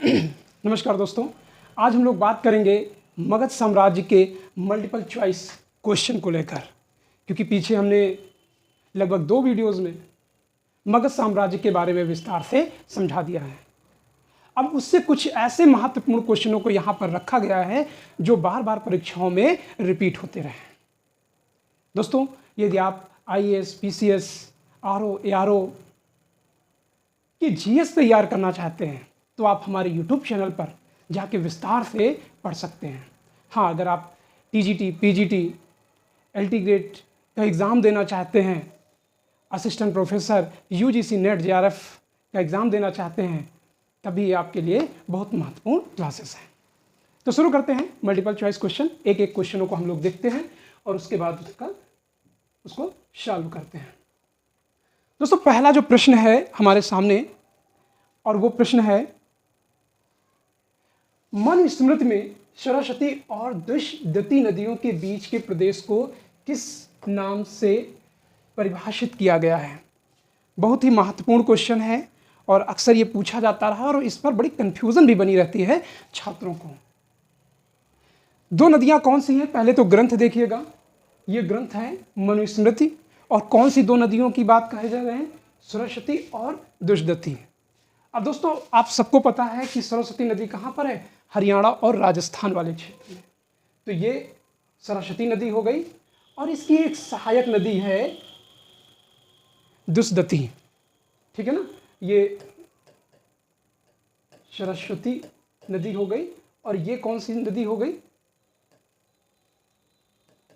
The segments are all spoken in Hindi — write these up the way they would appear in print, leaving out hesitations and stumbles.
नमस्कार दोस्तों, आज हम लोग बात करेंगे मगध साम्राज्य के मल्टीपल चॉइस क्वेश्चन को लेकर, क्योंकि पीछे हमने लगभग 2 वीडियोज़ में मगध साम्राज्य के बारे में विस्तार से समझा दिया है। अब उससे कुछ ऐसे महत्वपूर्ण क्वेश्चनों को यहाँ पर रखा गया है जो बार बार परीक्षाओं में रिपीट होते रहे। दोस्तों, यदि आप IAS, PCS, RO, ARO की GS तैयार करना चाहते हैं तो आप हमारे YouTube चैनल पर जाके विस्तार से पढ़ सकते हैं। हाँ, अगर आप TGT, PGT, LT ग्रेड का एग्ज़ाम देना चाहते हैं, assistant professor, UGC net JRF का एग्ज़ाम देना चाहते हैं, तभी आपके लिए बहुत महत्वपूर्ण क्लासेस हैं। तो शुरू करते हैं मल्टीपल चॉइस क्वेश्चन। एक एक क्वेश्चनों को हम लोग देखते हैं और उसके बाद उसको सॉल्व करते हैं। दोस्तों, पहला जो प्रश्न है हमारे सामने, और वो प्रश्न है, मनुस्मृति में सरस्वती और दुष्यंती नदियों के बीच के प्रदेश को किस नाम से परिभाषित किया गया है। बहुत ही महत्वपूर्ण क्वेश्चन है और अक्सर ये पूछा जाता रहा और इस पर बड़ी कंफ्यूजन भी बनी रहती है छात्रों को। 2 नदियां कौन सी हैं? पहले तो ग्रंथ देखिएगा, ये ग्रंथ है मनुस्मृति, और कौन सी 2 नदियों की बात कहे जा रहे हैं? सरस्वती और दुष्यंती। अब दोस्तों, आप सबको पता है कि सरस्वती नदी कहाँ पर है? हरियाणा और राजस्थान वाले क्षेत्र में। तो ये सरस्वती नदी हो गई, और इसकी एक सहायक नदी है दुष्यंती। ठीक है ना, ये सरस्वती नदी हो गई, और ये कौन सी नदी हो गई?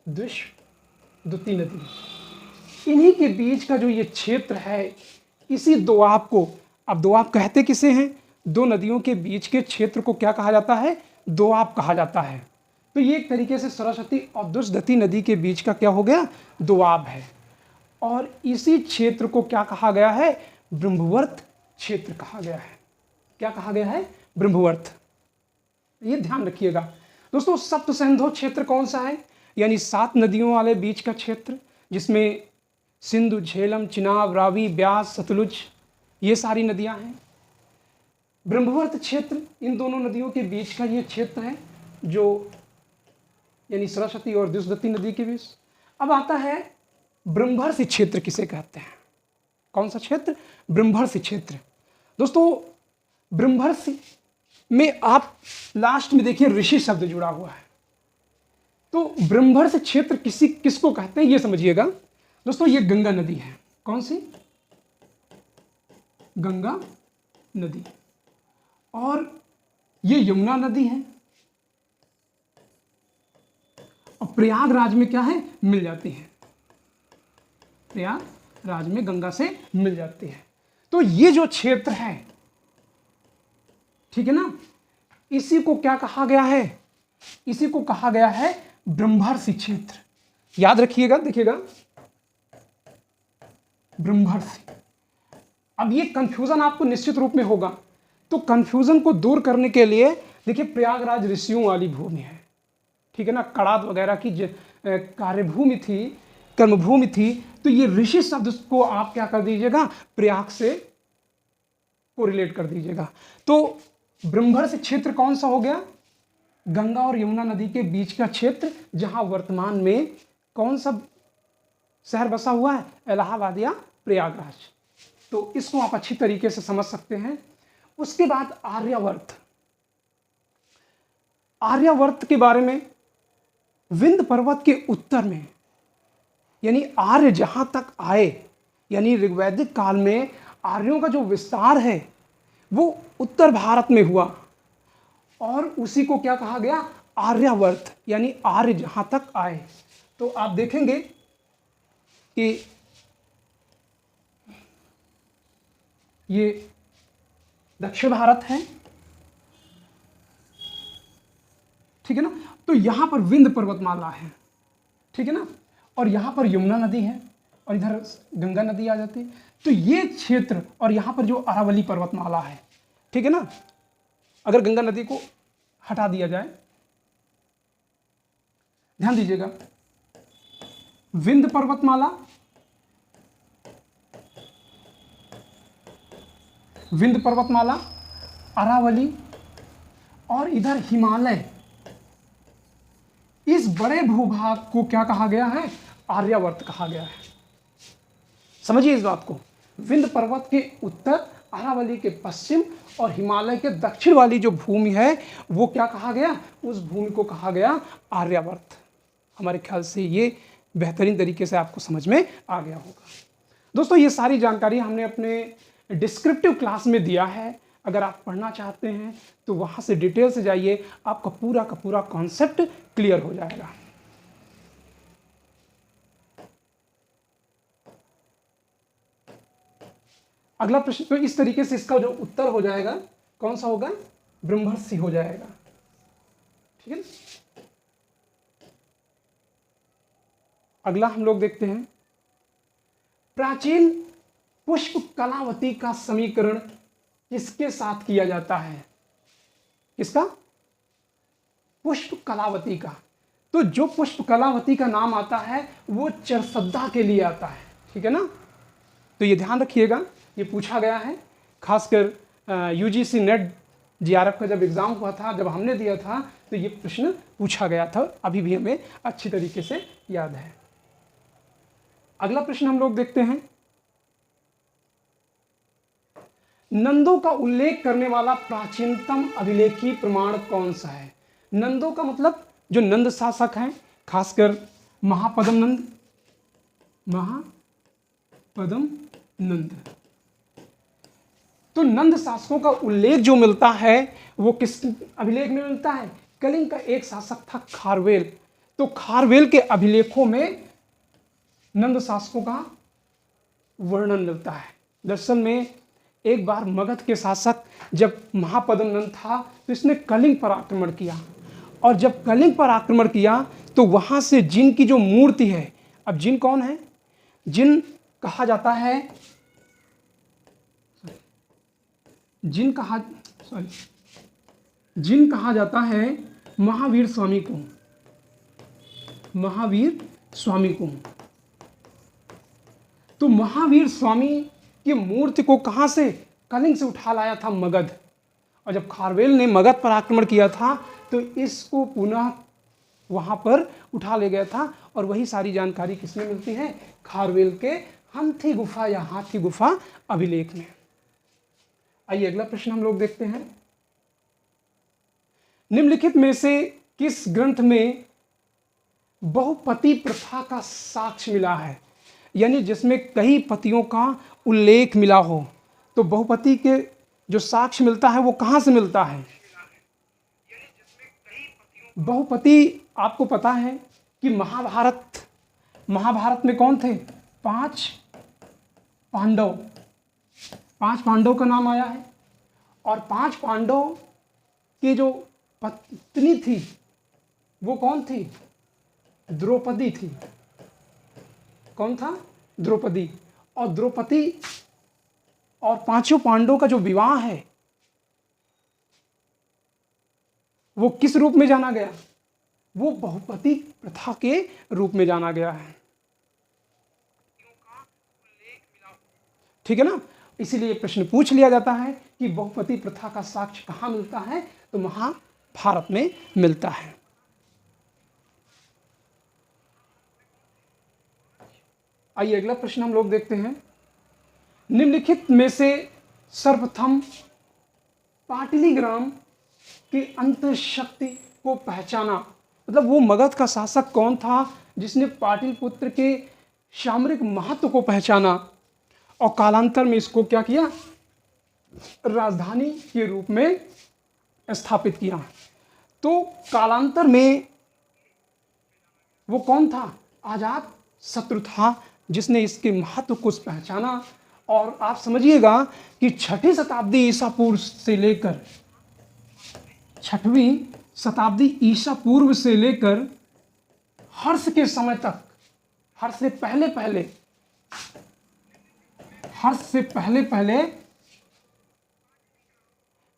दुष्यंती नदी। इन्हीं के बीच का जो ये क्षेत्र है, इसी दोआब को, अब दोआब कहते किसे हैं? 2 नदियों के बीच के क्षेत्र को क्या कहा जाता है? दोआब कहा जाता है। तो ये एक तरीके से सरस्वती और दुष्यंती नदी के बीच का क्या हो गया? दोआब है। और इसी क्षेत्र को क्या कहा गया है? ब्रह्मवर्त क्षेत्र कहा गया है। क्या कहा गया है? ब्रह्मवर्त। ये ध्यान रखिएगा दोस्तों। सप्त सिंधु क्षेत्र कौन सा है? यानी 7 नदियों वाले बीच का क्षेत्र, जिसमें सिंधु, झेलम, चिनाब, रावी, ब्यास, सतलुज, ये सारी नदियां हैं। ब्रह्मवर्त क्षेत्र इन दोनों नदियों के बीच का ये क्षेत्र है, जो यानी सरस्वती और दुष्यंती नदी के बीच। अब आता है ब्रह्मर्षि क्षेत्र किसे कहते हैं? कौन सा क्षेत्र? ब्रह्मर्षि क्षेत्र। दोस्तों, ब्रह्मर्षि में आप लास्ट में देखिए ऋषि शब्द जुड़ा हुआ है। तो ब्रह्मर्षि क्षेत्र किसको कहते हैं ये समझिएगा। दोस्तों, ये गंगा नदी है। कौन सी? गंगा नदी। और ये यमुना नदी है, और प्रयागराज में क्या है? मिल जाती है। प्रयागराज में गंगा से मिल जाती है। तो ये जो क्षेत्र है, ठीक है ना, इसी को क्या कहा गया है? इसी को कहा गया है ब्रह्मर्षि क्षेत्र। याद रखिएगा, देखिएगा, ब्रह्मर्षि। अब ये कंफ्यूजन आपको निश्चित रूप में होगा, तो कंफ्यूजन को दूर करने के लिए देखिए, प्रयागराज ऋषियों वाली भूमि है। ठीक है ना, कड़ात वगैरह की कार्यभूमि थी, कर्मभूमि थी। तो ये ऋषि शब्द को आप क्या कर दीजिएगा? प्रयाग से कोरिलेट कर दीजिएगा। तो ब्रह्मर्षि क्षेत्र कौन सा हो गया? गंगा और यमुना नदी के बीच का क्षेत्र, जहां वर्तमान में कौन सा शहर बसा हुआ है? इलाहाबाद या प्रयागराज। तो इसको आप अच्छी तरीके से समझ सकते हैं। उसके बाद आर्यावर्त। आर्यावर्त के बारे में, विंध्य पर्वत के उत्तर में, यानी आर्य जहां तक आए, यानी ऋग्वैदिक काल में आर्यों का जो विस्तार है वो उत्तर भारत में हुआ, और उसी को क्या कहा गया? आर्यावर्त, यानी आर्य जहां तक आए। तो आप देखेंगे कि ये दक्षिण भारत है, ठीक है ना। तो यहां पर विंध्य पर्वतमाला है, ठीक है ना, और यहां पर यमुना नदी है, और इधर गंगा नदी आ जाती है। तो ये क्षेत्र, और यहां पर जो अरावली पर्वतमाला है, ठीक है ना। अगर गंगा नदी को हटा दिया जाए, ध्यान दीजिएगा, विंध्य पर्वतमाला, विंध्य पर्वतमाला, अरावली और इधर हिमालय, इस बड़े भूभाग को क्या कहा गया है? आर्यावर्त कहा गया है। समझिए इस बात को, विंध्य पर्वत के उत्तर, अरावली के पश्चिम और हिमालय के दक्षिण वाली जो भूमि है वो क्या कहा गया? उस भूमि को कहा गया आर्यावर्त। हमारे ख्याल से ये बेहतरीन तरीके से आपको समझ में आ गया होगा। दोस्तों ये सारी जानकारी हमने अपने डिस्क्रिप्टिव क्लास में दिया है। अगर आप पढ़ना चाहते हैं तो वहाँ से डिटेल से जाइए, आपका पूरा का पूरा कॉन्सेप्ट क्लियर हो जाएगा। अगला प्रश्न, तो इस तरीके से इसका जो उत्तर हो जाएगा कौन सा होगा? ब्रह्मर्षि हो जाएगा। ठीक है, अगला हम लोग देखते हैं, प्राचीन पुष्प कलावती का समीकरण किसके साथ किया जाता है? किसका? पुष्प कलावती का। तो जो पुष्प कलावती का नाम आता है वो चरसद्दा के लिए आता है। ठीक है ना, तो ये ध्यान रखिएगा, ये पूछा गया है। खासकर यूजीसी नेट जीआरएफ का जब एग्जाम हुआ था, जब हमने दिया था, तो ये प्रश्न पूछा गया था, अभी भी हमें अच्छी तरीके से याद है। अगला प्रश्न हम लोग देखते हैं, नंदों का उल्लेख करने वाला प्राचीनतम अभिलेखी प्रमाण कौन सा है? नंदों का मतलब जो नंद शासक हैं, खासकर महापद्म नंद, महापद्म नंद। तो नंद शासकों का उल्लेख जो मिलता है वो किस अभिलेख में मिलता है? कलिंग का एक शासक था खारवेल, तो खारवेल के अभिलेखों में नंद शासकों का वर्णन मिलता है। दरअसल में एक बार मगध के शासक जब महापद्म नंद था तो इसने कलिंग पर आक्रमण किया, और जब कलिंग पर आक्रमण किया तो वहां से जिन की जो मूर्ति है, अब जिन कौन है? जिन कहा जाता है, जिन कहा जाता है महावीर स्वामी को, महावीर स्वामी को। तो महावीर स्वामी की मूर्ति को कहां से? कलिंग से उठा लाया था मगध, और जब खारवेल ने मगध पर आक्रमण किया था तो इसको पुनः वहां पर उठा ले गया था, और वही सारी जानकारी किसमें मिलती है? खारवेल के हंथी गुफा या हाथी गुफा अभिलेख में। आइए अगला प्रश्न हम लोग देखते हैं, निम्नलिखित में से किस ग्रंथ में बहुपति प्रथा का साक्ष्य मिला है? यानी जिसमें कई पतियों का उल्लेख मिला हो। तो बहुपति के जो साक्ष्य मिलता है वो कहां से मिलता है? बहुपति आपको पता है कि महाभारत में कौन थे? 5 पांडव, 5 पांडव का नाम आया है, और 5 पांडव की जो पत्नी थी वो कौन थी? द्रौपदी थी। कौन था? द्रौपदी। और द्रौपदी और 5 पांडवों का जो विवाह है वो किस रूप में जाना गया? वो बहुपति प्रथा के रूप में जाना गया है। ठीक है ना, इसीलिए प्रश्न पूछ लिया जाता है कि बहुपति प्रथा का साक्ष्य कहां मिलता है? तो महाभारत में मिलता है। आइए अगला प्रश्न हम लोग देखते हैं, निम्नलिखित में से सर्वप्रथम पाटलिग्राम की अंतःशक्ति को पहचाना, मतलब वो मगध का शासक कौन था जिसने पाटलिपुत्र के सामरिक महत्व को पहचाना और कालांतर में इसको क्या किया? राजधानी के रूप में स्थापित किया। तो कालांतर में वो कौन था? अजात शत्रु था जिसने इसके महत्व को पहचाना। और आप समझिएगा कि 6वीं शताब्दी ईसा पूर्व से लेकर 6वीं शताब्दी ईसा पूर्व से लेकर हर्ष के समय तक, हर्ष से पहले पहले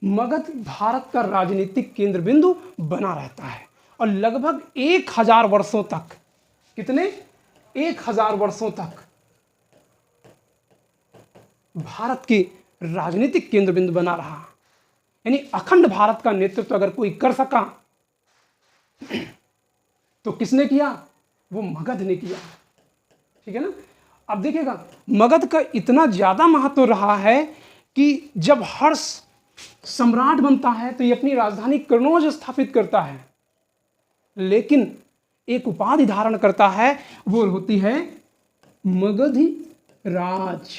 मगध भारत का राजनीतिक केंद्र बिंदु बना रहता है, और लगभग 1000 वर्षों तक, कितने? 1000 वर्षों तक भारत के राजनीतिक केंद्र बिंदु बना रहा। यानी अखंड भारत का नेतृत्व अगर कोई कर सका तो किसने किया? वो मगध ने किया। ठीक है ना। अब देखिएगा, मगध का इतना ज्यादा महत्व रहा है कि जब हर्ष सम्राट बनता है तो ये अपनी राजधानी कन्नौज स्थापित करता है, लेकिन एक उपाधि धारण करता है, वो होती है मगधी राज।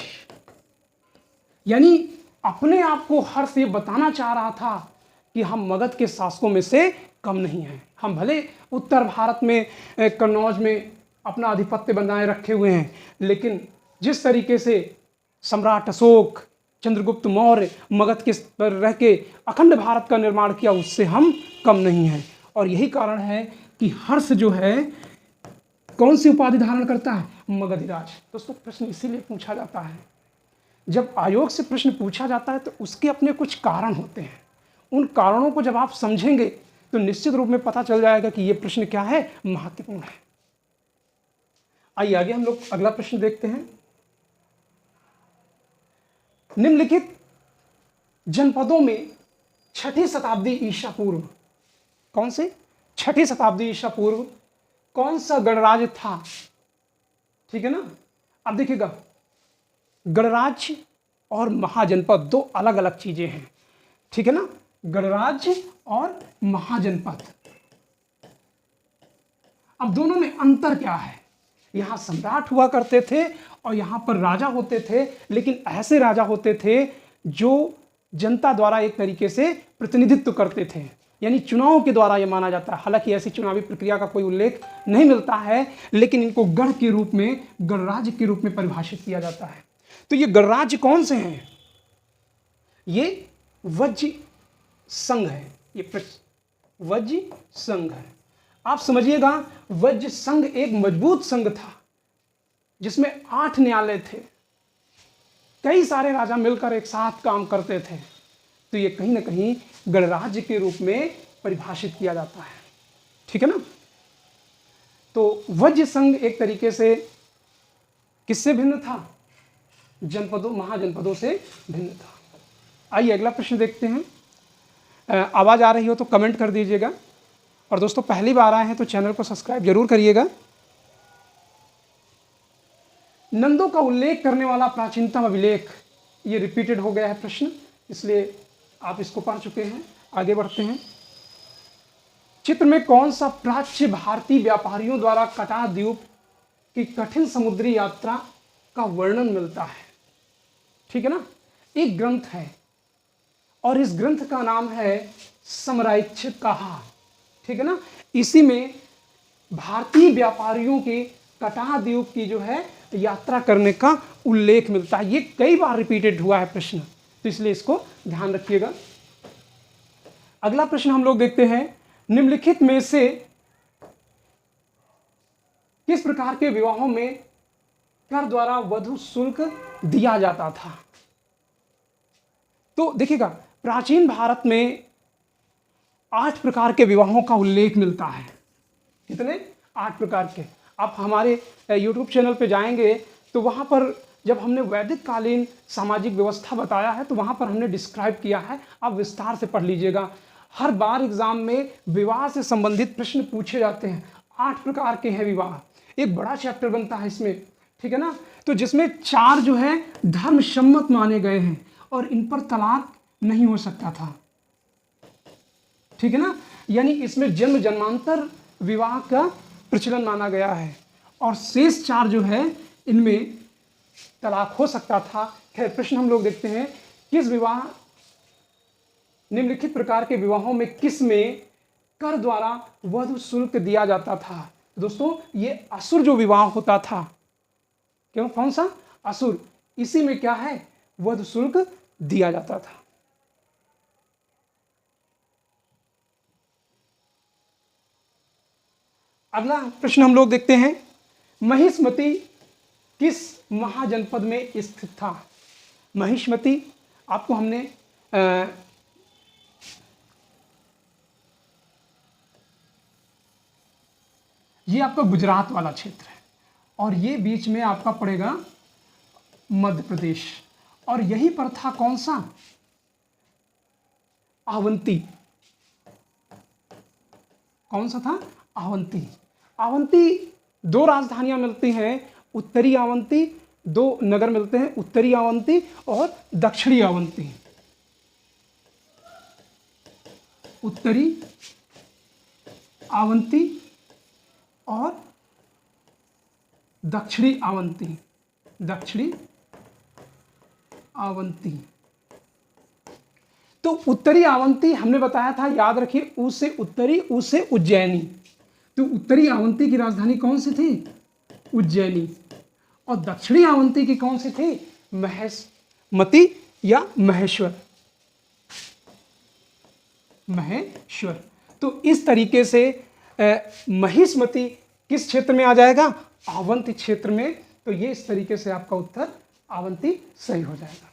यानी अपने आप को हर्ष ये बताना चाह रहा था कि हम मगध के शासकों में से कम नहीं हैं। हम भले उत्तर भारत में कन्नौज में अपना आधिपत्य बनाए रखे हुए हैं, लेकिन जिस तरीके से सम्राट अशोक, चंद्रगुप्त मौर्य मगध के पर रह के अखंड भारत का निर्माण किया, उससे हम कम नहीं हैं। और यही कारण है कि हर्ष जो है कौन सी उपाधि धारण करता है? मगधराज। दोस्तों, प्रश्न इसीलिए पूछा जाता है, जब आयोग से प्रश्न पूछा जाता है तो उसके अपने कुछ कारण होते हैं। उन कारणों को जब आप समझेंगे तो निश्चित रूप में पता चल जाएगा कि यह प्रश्न क्या है, महत्वपूर्ण है। आइए आगे हम लोग अगला प्रश्न देखते हैं। निम्नलिखित जनपदों में 6ठी शताब्दी ईसा पूर्व, कौन से 6ठी शताब्दी ईसा पूर्व कौन सा गणराज्य था? ठीक है ना। अब देखिएगा, गणराज्य और महाजनपद दो अलग अलग चीजें हैं। ठीक है ना। गणराज्य और महाजनपद, अब दोनों में अंतर क्या है? यहां सम्राट हुआ करते थे और यहां पर राजा होते थे, लेकिन ऐसे राजा होते थे जो जनता द्वारा एक तरीके से प्रतिनिधित्व करते थे, यानी चुनाव के द्वारा यह माना जाता है। हालांकि ऐसी चुनावी प्रक्रिया का कोई उल्लेख नहीं मिलता है, लेकिन इनको गढ़ के रूप में, गणराज्य के रूप में परिभाषित किया जाता है। तो ये गणराज्य कौन से हैं? ये वज्र संघ है। ये वज्र संघ है। आप समझिएगा, वज्र संघ एक मजबूत संघ था जिसमें 8 न्यायालय थे, कई सारे राजा मिलकर एक साथ काम करते थे। तो ये कहीं ना कहीं गणराज्य के रूप में परिभाषित किया जाता है। ठीक है ना। तो वज्र संघ एक तरीके से किससे भिन्न था? जनपदों, महाजनपदों से भिन्न था। आइए अगला प्रश्न देखते हैं। आवाज आ रही हो तो कमेंट कर दीजिएगा, और दोस्तों पहली बार आए हैं तो चैनल को सब्सक्राइब जरूर करिएगा। नंदों का उल्लेख करने वाला प्राचीनतम अभिलेख, ये रिपीटेड हो गया है प्रश्न, इसलिए आप इसको पढ़ चुके हैं। आगे बढ़ते हैं। चित्र में कौन सा प्राच्य भारतीय व्यापारियों द्वारा कटाह द्वीप की कठिन समुद्री यात्रा का वर्णन मिलता है? ठीक है ना। एक ग्रंथ है और इस ग्रंथ का नाम है समराइच्छिकहा। ठीक है ना। इसी में भारतीय व्यापारियों के कटाह द्वीप की जो है यात्रा करने का उल्लेख मिलता है। ये कई बार रिपीटेड हुआ है प्रश्न, तो इसलिए इसको ध्यान रखिएगा। अगला प्रश्न हम लोग देखते हैं। निम्नलिखित में से किस प्रकार के विवाहों में कर द्वारा वधु शुल्क दिया जाता था? तो देखिएगा, प्राचीन भारत में 8 प्रकार के विवाहों का उल्लेख मिलता है। कितने? 8 प्रकार के। आप हमारे YouTube चैनल पे जाएंगे तो वहाँ पर जब हमने वैदिक कालीन सामाजिक व्यवस्था बताया है तो वहाँ पर हमने डिस्क्राइब किया है, आप विस्तार से पढ़ लीजिएगा। हर बार एग्जाम में विवाह से संबंधित प्रश्न पूछे जाते हैं। 8 प्रकार के हैं विवाह, एक बड़ा चैप्टर बनता है इसमें। ठीक है ना। तो जिसमें 4 जो है धर्म सम्मत माने गए हैं और इन पर तलाक नहीं हो सकता था। ठीक है ना। यानी इसमें जन्म जन्मांतर विवाह का प्रचलन माना गया है, और शेष 4 जो है इनमें तलाक हो सकता था। खैर, प्रश्न हम लोग देखते हैं। किस विवाह, निम्नलिखित प्रकार के विवाहों में किस में कर द्वारा वधु शुल्क दिया जाता था? दोस्तों, ये असुर जो विवाह होता था, क्यों, कौन सा? असुर, इसी में क्या है, वधु शुल्क दिया जाता था। अगला प्रश्न हम लोग देखते हैं। महिष्मति किस महाजनपद में स्थित था? महिष्मति आपको हमने ये आपका गुजरात वाला क्षेत्र है, और ये बीच में आपका पड़ेगा मध्य प्रदेश, और यही पर था कौन सा? अवंती। कौन सा था? अवंती। अवंती दो राजधानियां मिलती हैं, उत्तरी अवंती, दो नगर मिलते हैं, उत्तरी अवंती और दक्षिणी अवंती। उत्तरी अवंती और दक्षिणी अवंती। दक्षिणी अवंती। तो उत्तरी अवंती हमने बताया था, याद रखिए, उ से उत्तरी, उ से उज्जैनी। तो उत्तरी अवंती की राजधानी कौन सी थी? उज्जैनी। और दक्षिणी अवंती की कौन सी थी? महेशमती या महेश्वर। महेश्वर। तो इस तरीके से महिष्मती किस क्षेत्र में आ जाएगा? अवंती क्षेत्र में। तो ये इस तरीके से आपका उत्तर अवंती सही हो जाएगा।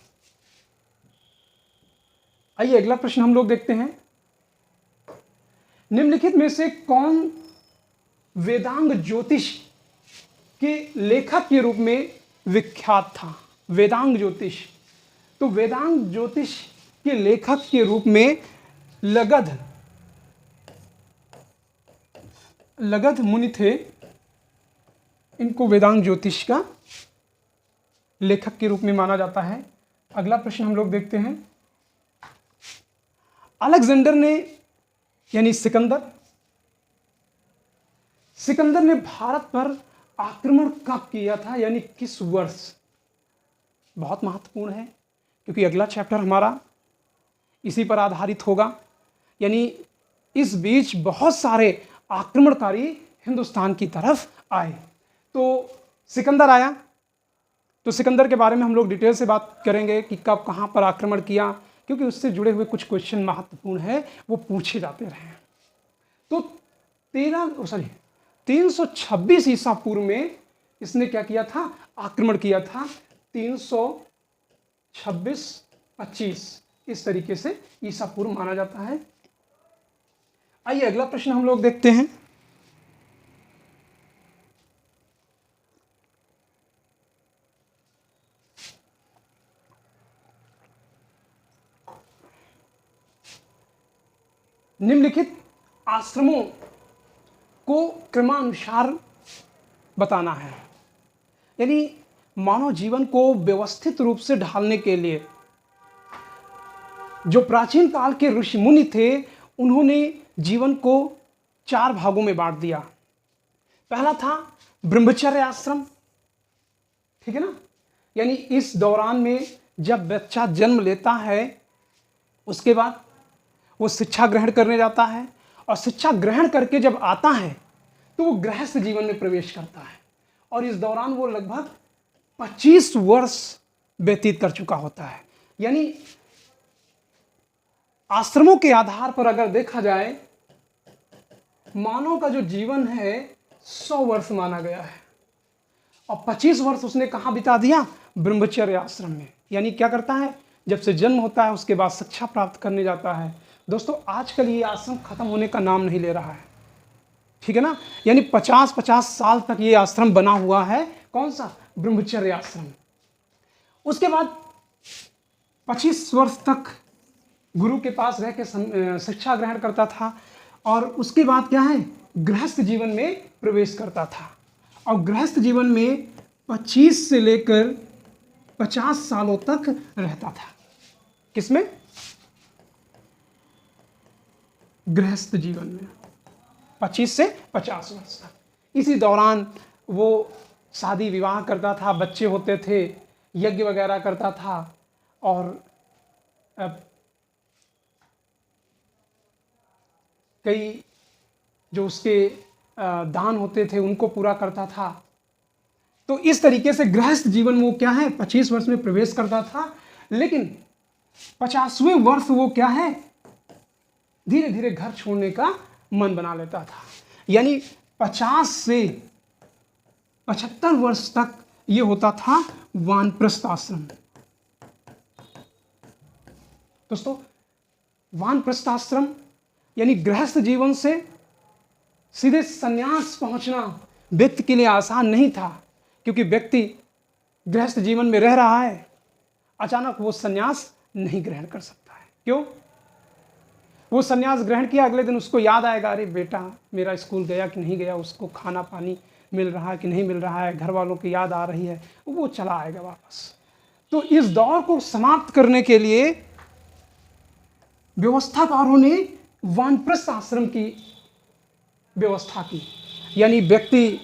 आइए अगला प्रश्न हम लोग देखते हैं। निम्नलिखित में से कौन वेदांग ज्योतिष के लेखक के रूप में विख्यात था? वेदांग ज्योतिष। तो वेदांग ज्योतिष के लेखक के रूप में लगध मुनि थे। इनको वेदांग ज्योतिष का लेखक के रूप में माना जाता है। अगला प्रश्न हम लोग देखते हैं। अलेक्जेंडर ने, यानी सिकंदर ने भारत पर आक्रमण कब किया था, यानी किस वर्ष? बहुत महत्वपूर्ण है, क्योंकि अगला चैप्टर हमारा इसी पर आधारित होगा। यानी इस बीच बहुत सारे आक्रमणकारी हिंदुस्तान की तरफ आए। तो सिकंदर आया, तो सिकंदर के बारे में हम लोग डिटेल से बात करेंगे कि कब कहाँ पर आक्रमण किया, क्योंकि उससे जुड़े हुए कुछ क्वेश्चन महत्वपूर्ण है, वो पूछे जाते रहे हैं। तो 326 ईसा पूर्व में इसने क्या किया था? आक्रमण किया था। 326-25 इस तरीके से ईसा पूर्व माना जाता है। आइए अगला प्रश्न हम लोग देखते हैं। निम्नलिखित आश्रमों को क्रमानुसार बताना है। यानी मानव जीवन को व्यवस्थित रूप से ढालने के लिए जो प्राचीन काल के ऋषि मुनि थे, उन्होंने जीवन को 4 भागों में बांट दिया। पहला था ब्रह्मचर्य आश्रम, ठीक है ना। यानी इस दौरान में जब बच्चा जन्म लेता है, उसके बाद वो शिक्षा ग्रहण करने जाता है, और शिक्षा ग्रहण करके जब आता है तो वो गृहस्थ जीवन में प्रवेश करता है, और इस दौरान वो लगभग 25 वर्ष व्यतीत कर चुका होता है। यानी आश्रमों के आधार पर अगर देखा जाए, मानव का जो जीवन है 100 वर्ष माना गया है, और 25 वर्ष उसने कहाँ बिता दिया? ब्रह्मचर्य आश्रम में। यानी क्या करता है? जब से जन्म होता है उसके बाद शिक्षा प्राप्त करने जाता है। दोस्तों आजकल ये आश्रम खत्म होने का नाम नहीं ले रहा है, ठीक है ना। यानी 50-50 साल तक ये आश्रम बना हुआ है। कौन सा? ब्रह्मचर्य आश्रम। उसके बाद 25 वर्ष तक गुरु के पास रह के शिक्षा ग्रहण करता था, और उसके बाद क्या है? गृहस्थ जीवन में प्रवेश करता था। और गृहस्थ जीवन में 25 से लेकर 50 सालों तक रहता था। किसमें? गृहस्थ जीवन में 25 से 50 वर्ष तक। इसी दौरान वो शादी विवाह करता था, बच्चे होते थे, यज्ञ वगैरह करता था, और कई जो उसके दान होते थे उनको पूरा करता था। तो इस तरीके से गृहस्थ जीवन में वो क्या है? 25 वर्ष में प्रवेश करता था। लेकिन 50वें वर्ष वो क्या है? धीरे धीरे घर छोड़ने का मन बना लेता था। यानी 50 से 75 वर्ष तक ये होता था वानप्रस्थ आश्रम। दोस्तों वानप्रस्थ आश्रम यानी गृहस्थ जीवन से सीधे संन्यास पहुंचना व्यक्ति के लिए आसान नहीं था, क्योंकि व्यक्ति गृहस्थ जीवन में रह रहा है, अचानक वो संन्यास नहीं ग्रहण कर सकता है। क्यों? वो सन्यास ग्रहण किया, अगले दिन उसको याद आएगा, अरे बेटा मेरा स्कूल गया कि नहीं गया, उसको खाना पानी मिल रहा है कि नहीं मिल रहा है, घर वालों की याद आ रही है, वो चला आएगा वापस। तो इस दौर को समाप्त करने के लिए व्यवस्थाकारों ने वानप्रस्थ आश्रम की व्यवस्था की। यानी व्यक्ति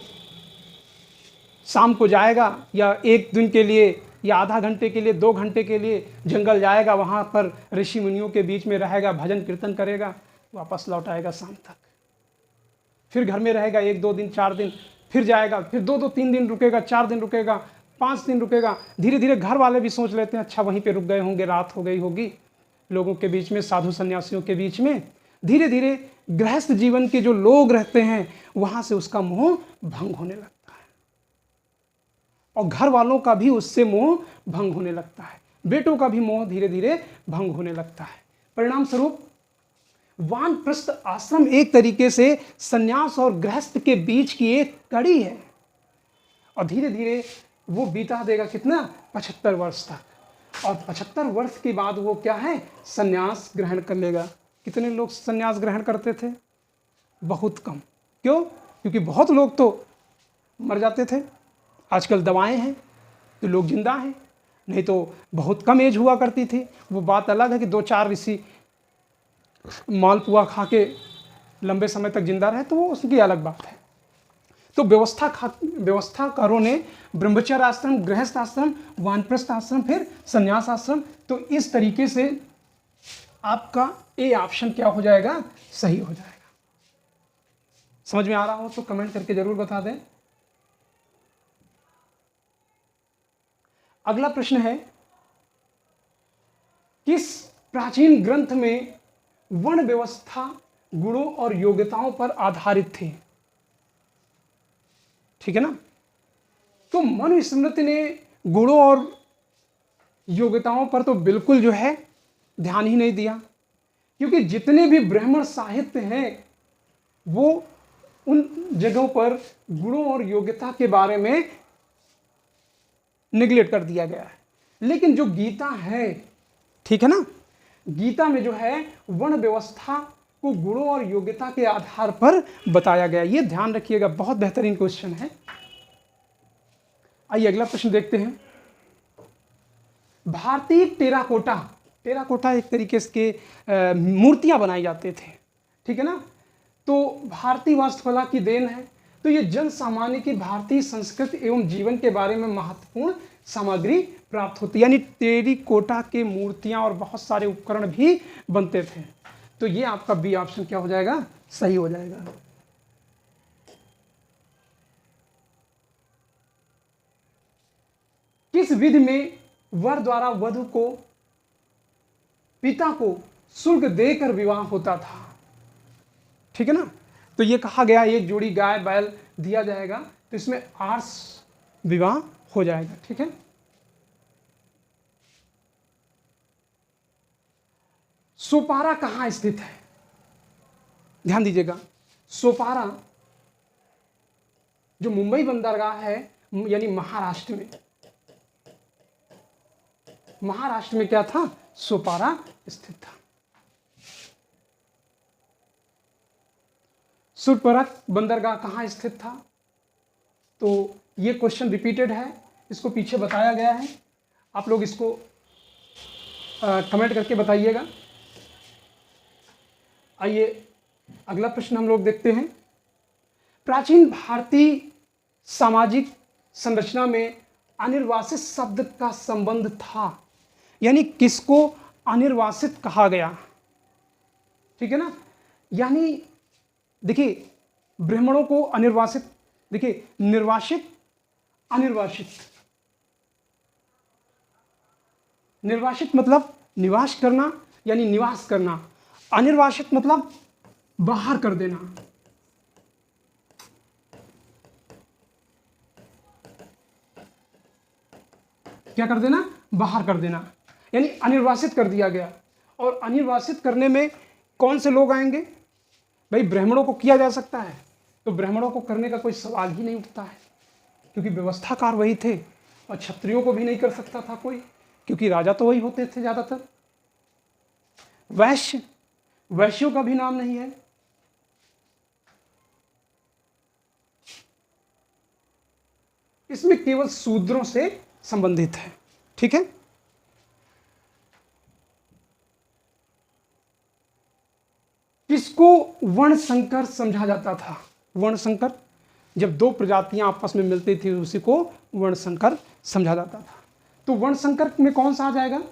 शाम को जाएगा या एक दिन के लिए या आधा घंटे के लिए, 2 घंटे के लिए जंगल जाएगा, वहाँ पर ऋषि मुनियों के बीच में रहेगा, भजन कीर्तन करेगा, वापस लौट आएगा शाम तक। फिर घर में रहेगा 1-2 दिन, 4 दिन, फिर जाएगा, फिर 2-2 3 दिन रुकेगा, 4 दिन रुकेगा, 5 दिन रुकेगा। धीरे धीरे घर वाले भी सोच लेते हैं अच्छा वहीं पे रुक गए होंगे, रात हो गई होगी, लोगों के बीच में, साधु सन्यासियों के बीच में। धीरे धीरे गृहस्थ जीवन के जो लोग रहते हैं वहाँ से उसका मोह भंग होने लगता है और घर वालों का भी उससे मोह भंग होने लगता है, बेटों का भी मोह धीरे धीरे भंग होने लगता है। परिणाम स्वरूप वानप्रस्थ आश्रम एक तरीके से सन्यास और गृहस्थ के बीच की एक कड़ी है और धीरे धीरे वो बीता देगा कितना, 75 वर्ष तक। और 75 वर्ष के बाद वो क्या है, सन्यास ग्रहण कर लेगा। कितने लोग सन्यास ग्रहण करते थे? बहुत कम। क्यों? क्योंकि बहुत लोग तो मर जाते थे। आजकल दवाएं हैं तो लोग जिंदा हैं, नहीं तो बहुत कम एज हुआ करती थी। वो बात अलग है कि 2-4 ऋषि मालपुआ खा के लंबे समय तक जिंदा रहे, तो वो उसकी अलग बात है। तो व्यवस्थाकारों ने ब्रह्मचर्य आश्रम, गृहस्थ आश्रम, वानप्रस्थ आश्रम, फिर संन्यास आश्रम, तो इस तरीके से आपका ए ऑप्शन क्या हो जाएगा, सही हो जाएगा। समझ में आ रहा हो तो कमेंट करके जरूर बता दें। अगला प्रश्न है, किस प्राचीन ग्रंथ में वर्ण व्यवस्था गुणों और योग्यताओं पर आधारित थी? ठीक है ना। तो मनुस्मृति ने गुणों और योग्यताओं पर तो बिल्कुल जो है ध्यान ही नहीं दिया, क्योंकि जितने भी ब्राह्मण साहित्य हैं वो उन जगहों पर गुणों और योग्यता के बारे में निगलेक्ट कर दिया गया है। लेकिन जो गीता है, ठीक है ना, गीता में जो है वर्ण व्यवस्था को गुणों और योग्यता के आधार पर बताया गया। ये ध्यान रखिएगा, बहुत बेहतरीन क्वेश्चन है। आइए अगला प्रश्न देखते हैं। भारतीय टेराकोटा एक तरीके से मूर्तियां बनाई जाते थे, ठीक है ना। तो भारतीय वास्तुकला की देन है। तो ये जन सामान्य की भारतीय संस्कृति एवं जीवन के बारे में महत्वपूर्ण सामग्री प्राप्त होती, यानी टेराकोटा के मूर्तियां और बहुत सारे उपकरण भी बनते थे। तो ये आपका बी ऑप्शन क्या हो जाएगा, सही हो जाएगा। किस विधि में वर द्वारा वधु को पिता को शुल्क देकर विवाह होता था? ठीक है ना। तो ये कहा गया एक जोड़ी गाय बैल दिया जाएगा, तो इसमें आर्ष विवाह हो जाएगा, ठीक है। सोपारा कहां स्थित है? ध्यान दीजिएगा, सोपारा जो मुंबई बंदरगाह है, यानी महाराष्ट्र में, महाराष्ट्र में क्या था, सोपारा स्थित था। सुरपरक बंदरगाह कहां स्थित था? तो ये क्वेश्चन रिपीटेड है, इसको पीछे बताया गया है, आप लोग इसको कमेंट करके बताइएगा। आइए अगला प्रश्न हम लोग देखते हैं। प्राचीन भारतीय सामाजिक संरचना में अनिर्वासित शब्द का संबंध था, यानी किसको अनिर्वासित कहा गया? ठीक है ना। यानी देखिए, ब्राह्मणों को अनिर्वासित, देखिए निर्वासित, अनिर्वासित। निर्वासित मतलब निवास करना, यानी निवास करना। अनिर्वासित मतलब बाहर कर देना। क्या कर देना? बाहर कर देना, यानी अनिर्वासित कर दिया गया। और अनिर्वासित करने में कौन से लोग आएंगे? भाई ब्राह्मणों को किया जा सकता है, तो ब्राह्मणों को करने का कोई सवाल ही नहीं उठता है, क्योंकि व्यवस्थाकार वही थे। और क्षत्रियों को भी नहीं कर सकता था कोई, क्योंकि राजा तो वही होते थे ज़्यादातर। वैश्य वैश्यों का भी नाम नहीं है। इसमें केवल शूद्रों से संबंधित है। ठीक है, किसको वर्ण संकर समझा जाता था? वर्ण संकर, जब दो प्रजातियां आपस में मिलती थी उसी को वर्ण संकर समझा जाता था। तो वर्ण संकर में कौन सा आ जाएगा?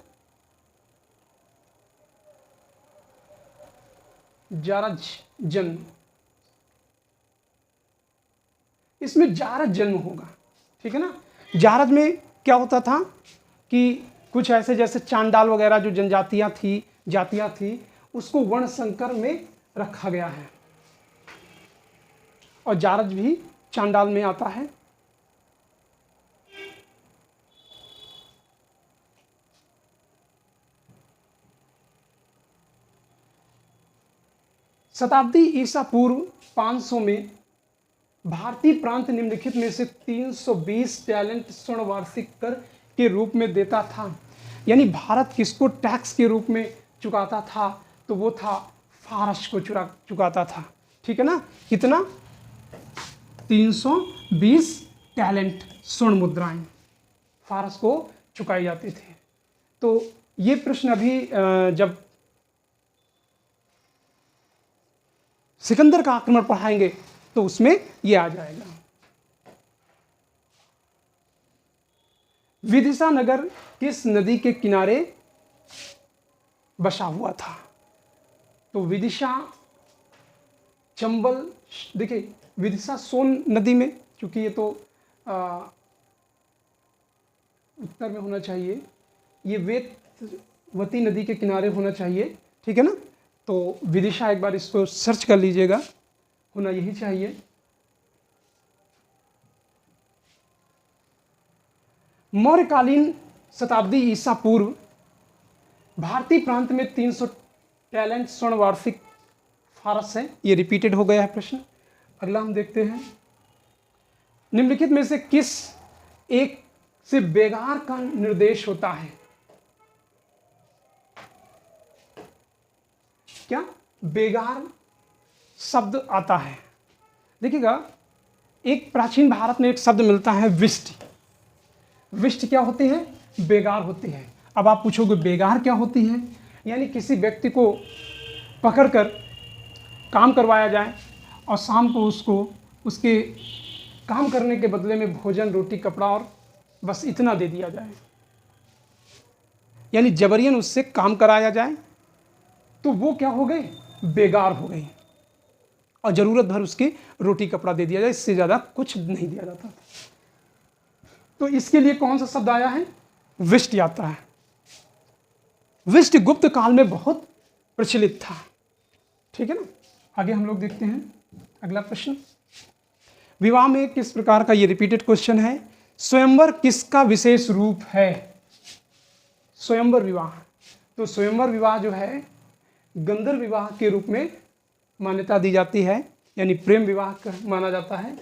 जारज जन्म, इसमें जारज जन्म होगा। ठीक है ना। जारज में क्या होता था कि कुछ ऐसे जैसे चांडाल वगैरह जो जनजातियां थी, जातियां थी, उसको वर्ण संकर में रखा गया है, और जारज भी चांडाल में आता है। शताब्दी ईसा पूर्व 500 में भारतीय प्रांत निम्नलिखित में से 320 टैलेंट स्वर्ण वार्षिक कर के रूप में देता था। यानी भारत किसको टैक्स के रूप में चुकाता था? तो वो था फारस को चुकाता था। ठीक है ना। कितना? 320 टैलेंट स्वर्ण मुद्राएं फारस को चुकाई जाती थी। तो ये प्रश्न अभी जब सिकंदर का आक्रमण पढ़ाएंगे तो उसमें ये आ जाएगा। विदिशा नगर किस नदी के किनारे बसा हुआ था? तो विदिशा, चंबल, देखिए विदिशा सोन नदी में, क्योंकि ये तो उत्तर में होना चाहिए, ये वेतवती नदी के किनारे होना चाहिए। ठीक है ना। तो विदिशा, एक बार इसको सर्च कर लीजिएगा, होना यही चाहिए। मौर्यकालीन शताब्दी ईसा पूर्व भारतीय प्रांत में 300 टैलेंट स्वर्ण वार्षिक फारस है। ये रिपीटेड हो गया है प्रश्न। अगला हम देखते हैं, निम्नलिखित में से किस एक से बेगार का निर्देश होता है? क्या बेगार शब्द आता है? देखिएगा, एक प्राचीन भारत में एक शब्द मिलता है विष्टि। विष्टि क्या होती है? बेगार होती है। अब आप पूछोगे बेगार क्या होती है? यानी किसी व्यक्ति को पकड़कर काम करवाया जाए और शाम को उसको उसके काम करने के बदले में भोजन, रोटी, कपड़ा और बस इतना दे दिया जाए, यानी जबरियन उससे काम कराया जाए, तो वो क्या हो गए? बेगार हो गई। और ज़रूरत भर उसकी रोटी कपड़ा दे दिया जाए, इससे ज़्यादा कुछ नहीं दिया जाता। तो इसके लिए कौन सा शब्द आया है? विष्टि आता है। विष्टि गुप्त काल में बहुत प्रचलित था। ठीक है ना। आगे हम लोग देखते हैं अगला प्रश्न। विवाह में किस प्रकार का, ये रिपीटेड क्वेश्चन है, स्वयंवर किसका विशेष रूप है? स्वयंवर विवाह। तो स्वयंवर विवाह जो है गंधर्व विवाह के रूप में मान्यता दी जाती है, यानी प्रेम विवाह माना जाता है।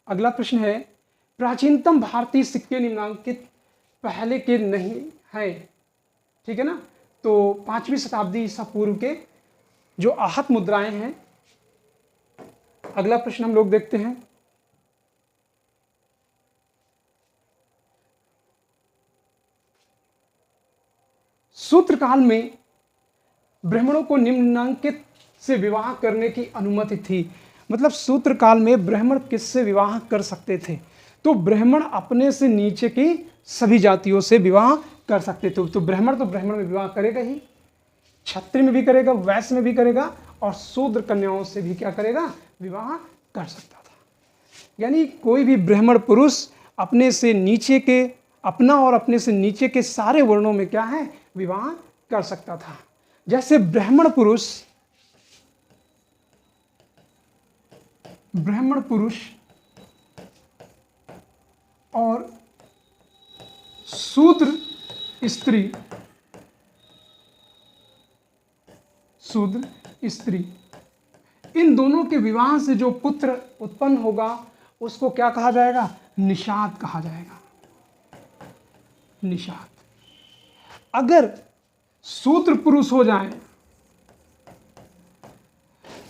अगला प्रश्न है, प्राचीनतम भारतीय सिक्के निम्नांकित पहले के नहीं है। ठीक है ना। तो 5वीं शताब्दी ईसा पूर्व के जो आहत मुद्राएं हैं। अगला प्रश्न हम लोग देखते हैं, सूत्र काल में ब्राह्मणों को निम्नांकित से विवाह करने की अनुमति थी। मतलब सूत्र काल में ब्राह्मण किससे विवाह कर सकते थे? तो ब्राह्मण अपने से नीचे की सभी जातियों से विवाह कर सकते थे। तो ब्राह्मण में विवाह करेगा ही, क्षत्रिय में भी करेगा, वैश्य में भी करेगा, और शूद्र कन्याओं से भी क्या करेगा? विवाह कर सकता था। यानी कोई भी ब्राह्मण पुरुष अपने से नीचे के, अपना और अपने से नीचे के सारे वर्णों में क्या है? विवाह कर सकता था। जैसे ब्राह्मण पुरुष और शूद्र स्त्री, इन दोनों के विवाह से जो पुत्र उत्पन्न होगा उसको क्या कहा जाएगा? निषाद कहा जाएगा। निषाद। अगर शूद्र पुरुष हो जाए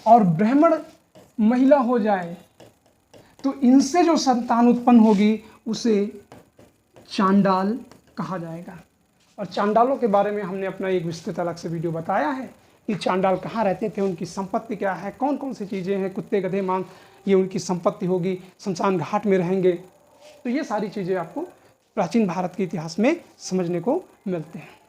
और ब्राह्मण महिला हो जाए तो इनसे जो संतान उत्पन्न होगी उसे चांडाल कहा जाएगा। और चांडालों के बारे में हमने अपना एक विस्तृत अलग से वीडियो बताया है कि चांडाल कहाँ रहते थे, उनकी संपत्ति क्या है, कौन कौन सी चीज़ें हैं, कुत्ते गधे मांस ये उनकी संपत्ति होगी, शमशान घाट में रहेंगे। तो ये सारी चीज़ें आपको प्राचीन भारत के इतिहास में समझने को मिलते हैं।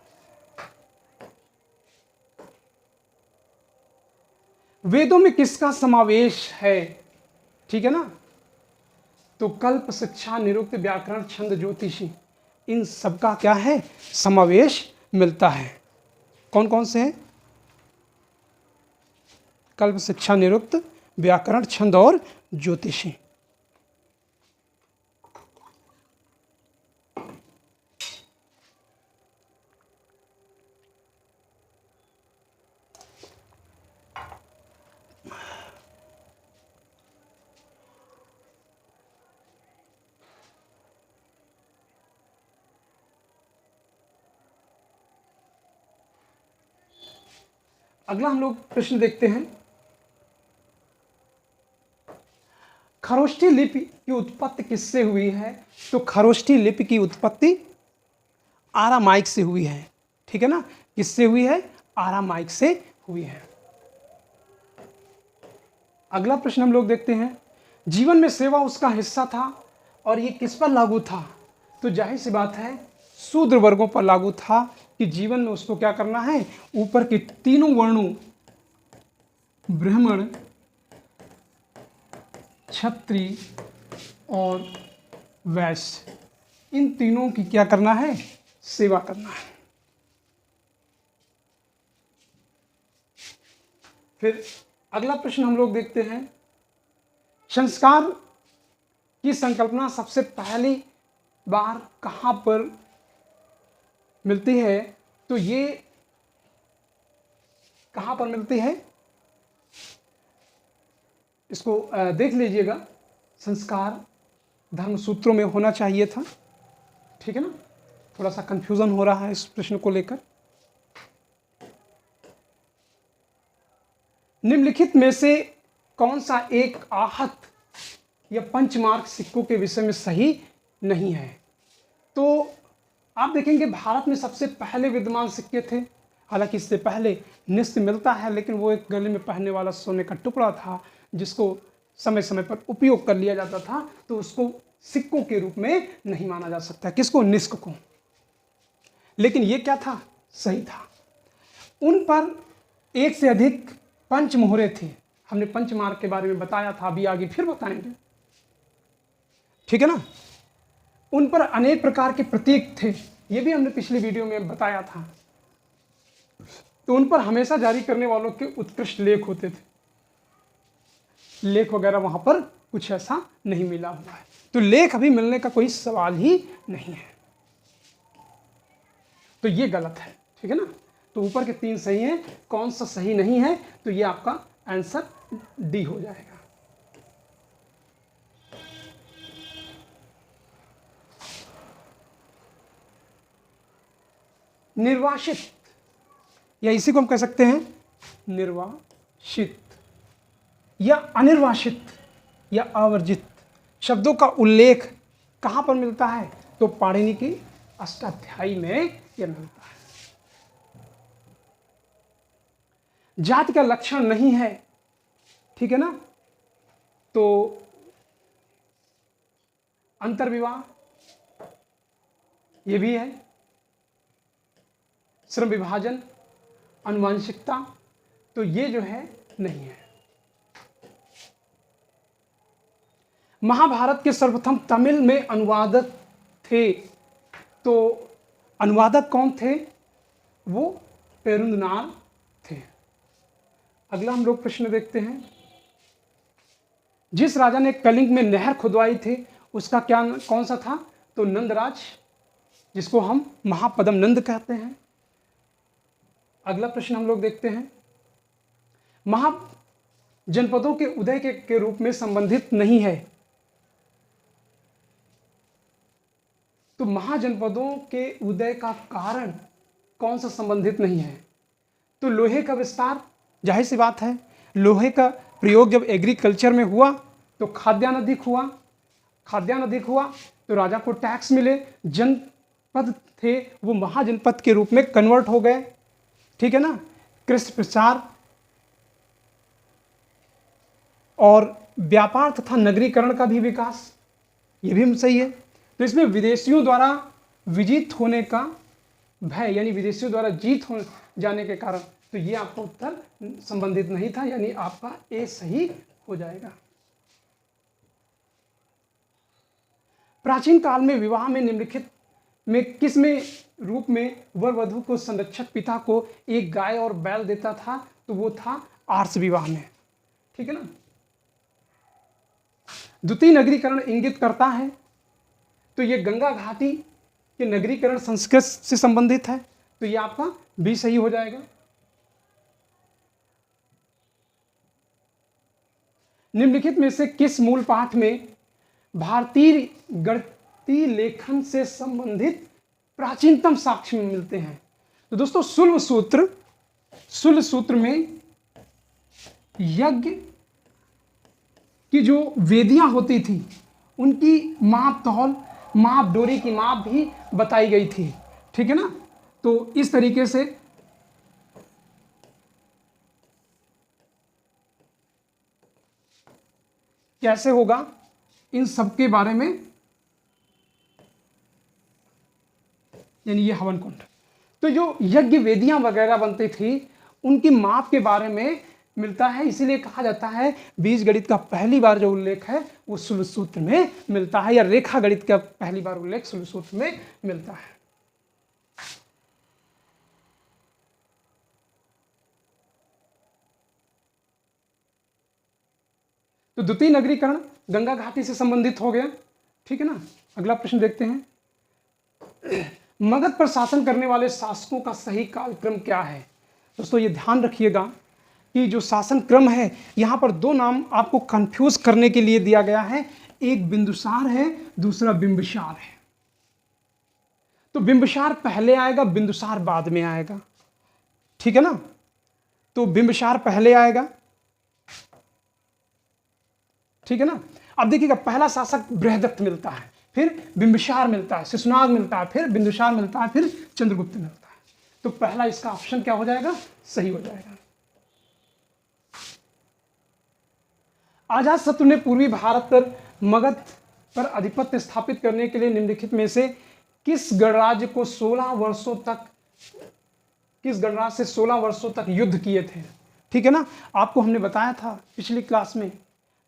वेदों में किसका समावेश है, ठीक है ना? तो कल्प, शिक्षा, निरुक्त, व्याकरण, छंद, ज्योतिषी, इन सबका क्या है, समावेश मिलता है। कौन कौन से हैं? कल्प, शिक्षा, निरुक्त, व्याकरण, छंद और ज्योतिषी। अगला हम लोग प्रश्न देखते हैं, खरोष्ठी लिपि की उत्पत्ति किससे हुई है? तो खरोष्ठी लिपि की उत्पत्ति आरामाइक से हुई है, ठीक है ना? किससे हुई है? आरामाइक से हुई है। अगला प्रश्न हम लोग देखते हैं, जीवन में सेवा उसका हिस्सा था और ये किस पर लागू था? तो जाहिर सी बात है शूद्र वर्गों पर लागू था कि जीवन में उसको क्या करना है, ऊपर के तीनों वर्णों ब्राह्मण, क्षत्रिय और वैश्य, इन तीनों की क्या करना है, सेवा करना है। फिर अगला प्रश्न हम लोग देखते हैं, संस्कार की संकल्पना सबसे पहली बार कहाँ पर मिलती है? तो ये कहाँ पर मिलती है, इसको देख लीजिएगा। संस्कार धर्म सूत्रों में होना चाहिए था, ठीक है ना? थोड़ा सा कंफ्यूजन हो रहा है इस प्रश्न को लेकर। निम्नलिखित में से कौन सा एक आहत या पंचमार्क सिक्कों के विषय में सही नहीं है? तो आप देखेंगे भारत में सबसे पहले विद्यमान सिक्के थे, हालांकि इससे पहले निश्चय मिलता है, लेकिन वो एक गले में पहनने वाला सोने का टुकड़ा था जिसको समय समय पर उपयोग कर लिया जाता था, तो उसको सिक्कों के रूप में नहीं माना जा सकता। किसको? निष्क को। लेकिन ये क्या था, सही था। उन पर एक से अधिक पंच मोहरे थे, हमने पंचमार्क के बारे में बताया था, अभी आगे फिर बताएंगे, ठीक है ना? उन पर अनेक प्रकार के प्रतीक थे, ये भी हमने पिछली वीडियो में बताया था। तो उन पर हमेशा जारी करने वालों के उत्कृष्ट लेख होते थे, लेख वगैरह वहां पर कुछ ऐसा नहीं मिला हुआ है, तो लेख अभी मिलने का कोई सवाल ही नहीं है, तो ये गलत है, ठीक है ना? तो ऊपर के 3 सही हैं, कौन सा सही नहीं है? तो ये आपका आंसर डी हो जाएगा। निर्वासित, या इसी को हम कह सकते हैं निर्वासित या अनिर्वासित या अवर्जित शब्दों का उल्लेख कहाँ पर मिलता है? तो पाणिनि की अष्टाध्यायी में यह मिलता है। जाति का लक्षण नहीं है, ठीक है ना? तो अंतर्विवाह ये भी है, श्रम विभाजन, आनुवंशिकता, तो ये जो है नहीं है। महाभारत के सर्वप्रथम तमिल में अनुवादक थे, तो अनुवादक कौन थे? वो पेरुंदनार थे। अगला हम लोग प्रश्न देखते हैं, जिस राजा ने कलिंग में नहर खुदवाई थी उसका क्या कौन सा था? तो नंदराज, जिसको हम महापद्म नंद कहते हैं। अगला प्रश्न हम लोग देखते हैं, महाजनपदों के उदय के रूप में संबंधित नहीं है, तो महाजनपदों के उदय का कारण कौन सा संबंधित नहीं है? तो लोहे का विस्तार, जाहिर सी बात है लोहे का प्रयोग जब एग्रीकल्चर में हुआ तो खाद्यान्न अधिक हुआ, खाद्यान्न अधिक हुआ तो राजा को टैक्स मिले, जनपद थे वो महाजनपद के रूप में कन्वर्ट हो गए, ठीक है ना। कृषि प्रचार और व्यापार तथा नगरीकरण का भी विकास, ये भी सही है। तो इसमें विदेशियों द्वारा विजित होने का भय, यानी विदेशियों द्वारा जीत हो जाने के कारण, तो ये आपका उत्तर संबंधित नहीं था, यानी आपका ए सही हो जाएगा। प्राचीन काल में विवाह में निम्नलिखित में किस में रूप में वर वधु को संरक्षक पिता को एक गाय और बैल देता था, तो वो था आर्ष विवाह में, ठीक है ना। द्वितीय नगरीकरण इंगित करता है, तो ये गंगा घाटी के नगरीकरण संस्कृत से संबंधित है, तो ये आपका भी सही हो जाएगा। निम्नलिखित में से किस मूल पाठ में भारतीय गणितीय लेखन से संबंधित प्राचीनतम साक्ष्य मिलते हैं? तो दोस्तों शुल्ब सूत्र में यज्ञ की जो वेदियां होती थी उनकी माप तौल, माप डोरी की माप भी बताई गई थी, ठीक है ना। तो इस तरीके से कैसे होगा इन सब के बारे में, यानी ये हवन कुंड, तो जो यज्ञ वेदियां वगैरह बनती थी उनकी माप के बारे में मिलता है। इसीलिए कहा जाता है बीज गणित का पहली बार जो उल्लेख है वो शुल्ब सूत्र में मिलता है, या रेखा गणित का पहली बार उल्लेख शुल्ब सूत्र में मिलता है। तो द्वितीय नगरीकरण गंगा घाटी से संबंधित हो गया, ठीक है ना। अगला प्रश्न देखते हैं, मगध पर शासन करने वाले शासकों का सही कालक्रम क्या है? दोस्तों ये ध्यान रखिएगा कि जो शासन क्रम है यहाँ पर दो नाम आपको कंफ्यूज करने के लिए दिया गया है, एक बिंदुसार है, दूसरा बिंबिसार है। तो बिंबिसार पहले आएगा, बिंदुसार बाद में आएगा, ठीक है ना। तो बिंबिसार पहले आएगा, ठीक है ना। अब देखिएगा पहला शासक बृहदत्त मिलता है, फिर बिंबिसार मिलता है, शिशुनाग मिलता है, फिर बिंदुसार मिलता है, फिर चंद्रगुप्त मिलता है। तो पहला इसका ऑप्शन क्या हो जाएगा? सही हो जाएगा। अजातशत्रु ने पूर्वी भारत पर मगध पर आधिपत्य स्थापित करने के लिए निम्नलिखित में से किस गणराज्य को 16 वर्षों तक, किस गणराज्य से 16 वर्षों तक युद्ध किए थे, ठीक है ना। आपको हमने बताया था पिछली क्लास में,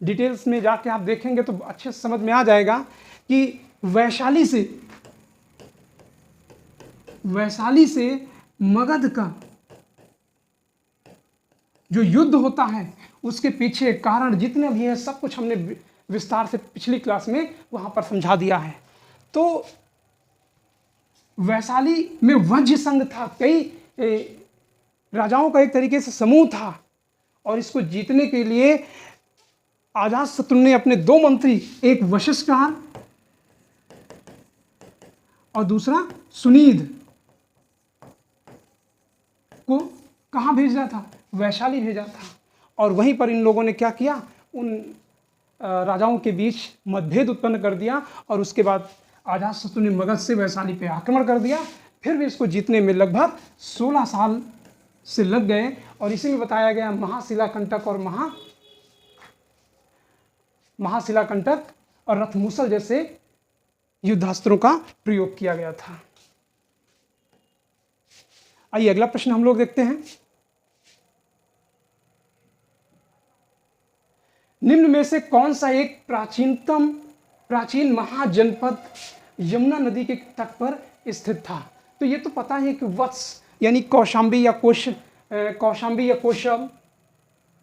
डिटेल्स में जाके आप देखेंगे तो अच्छे से समझ में आ जाएगा कि वैशाली से मगध का जो युद्ध होता है उसके पीछे कारण जितने भी हैं सब कुछ हमने विस्तार से पिछली क्लास में वहां पर समझा दिया है। तो वैशाली में वज्र संघ था, कई राजाओं का एक तरीके से समूह था, और इसको जीतने के लिए अजातशत्रु ने अपने दो मंत्री, एक वशिष्ठार और दूसरा सुनीध को कहां भेजा था? वैशाली भेजा था। और वहीं पर इन लोगों ने क्या किया, उन राजाओं के बीच मतभेद उत्पन्न कर दिया, और उसके बाद अजातशत्रु ने मगध से वैशाली पे आक्रमण कर दिया। फिर भी इसको जीतने में लगभग 16 साल से लग गए, और इसी में बताया गया महाशिलाकंटक और महाशिलाकंटक और रथमूसल जैसे युद्धास्त्रों का प्रयोग किया गया था। आइए अगला प्रश्न हम लोग देखते हैं। निम्न में से कौन सा एक प्राचीन महाजनपद यमुना नदी के तट पर स्थित था? तो ये तो पता है कि वत्स यानी कौशांबी या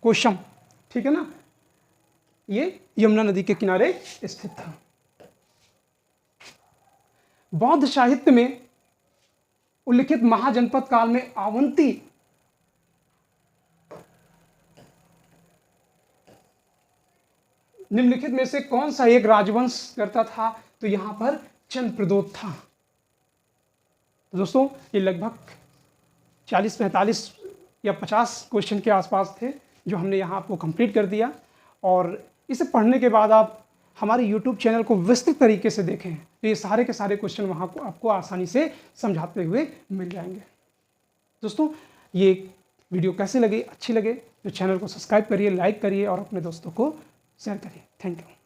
कोशम, ठीक है ना, ये यमुना नदी के किनारे स्थित था। बौद्ध साहित्य में उल्लिखित महाजनपद काल में अवंती निम्नलिखित में से कौन सा एक राजवंश करता था? तो यहां पर चंद्रप्रदोत था। तो दोस्तों ये लगभग 40, 45 या 50 क्वेश्चन के आसपास थे, जो हमने यहाँ आपको कंप्लीट कर दिया। और इसे पढ़ने के बाद आप हमारे YouTube चैनल को विस्तृत तरीके से देखें तो ये सारे के सारे क्वेश्चन वहाँ को आपको आसानी से समझाते हुए मिल जाएंगे। दोस्तों, ये वीडियो कैसे लगे, अच्छी लगे तो चैनल को सब्सक्राइब करिए, लाइक करिए और अपने दोस्तों को शेयर करिए। Thank you.